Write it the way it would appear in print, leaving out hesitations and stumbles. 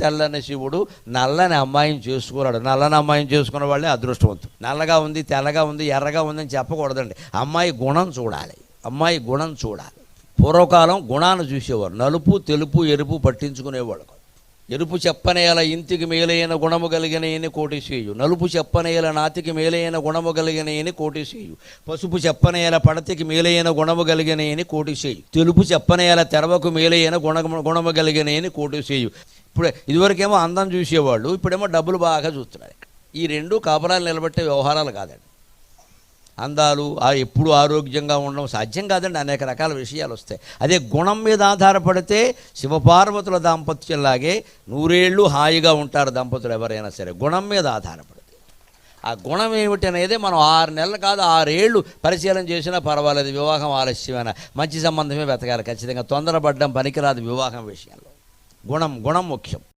తెల్లని శివుడు నల్లని అమ్మాయిని చేసుకున్నాడు. నల్లని అమ్మాయిని చేసుకున్న వాళ్ళే అదృష్టవంతుడు. నల్లగా ఉంది, తెల్లగా ఉంది, ఎర్రగా ఉందని చెప్పకూడదండి. అమ్మాయి గుణం చూడాలి. అమ్మాయి గుణం చూడాలి. పూర్వకాలం గుణాన్ని చూసేవారు. నలుపు, తెలుపు, ఎరుపు పట్టించుకునేవాడు. ఎరుపు చెప్పనేల ఇంటికి మేలైన గుణము కలిగిన ఏని కోటి చేయు. నలుపు చెప్పనేల నాతికి మేలైన గుణము కలిగిన ఏని కోటి చేయు. పసుపు చెప్పనేల పడతికి మేలైన గుణము కలిగిన ఏని కోటి చేయు. తెలుపు చెప్పనేల తెరవకు మేలైన గుణము కలిగిన ఏని కోటి చేయు. ఇప్పుడు ఇదివరకేమో అందం చూసేవాళ్ళు, ఇప్పుడేమో డబ్బులు బాగా చూస్తున్నారు. ఈ రెండు కాపురాలు నిలబెట్టే వ్యవహారాలు కాదండి. అందాలు ఎప్పుడు ఆరోగ్యంగా ఉండడం సాధ్యం కాదండి. అనేక రకాల విషయాలు వస్తాయి. అదే గుణం మీద ఆధారపడితే శివపార్వతుల దాంపత్యంలాగే నూరేళ్ళు హాయిగా ఉంటారు దంపతులు ఎవరైనా సరే, గుణం మీద ఆధారపడితే. ఆ గుణం ఏమిటి అనేది మనం 6 నెలలు కాదు 6 ఏళ్ళు పరిశీలన చేసినా పర్వాలేదు. వివాహం ఆలస్యమైన మంచి సంబంధమే వెతకాలి ఖచ్చితంగా. తొందరపడ్డం పనికిరాదు వివాహం విషయంలో. గుణం ముఖ్యం.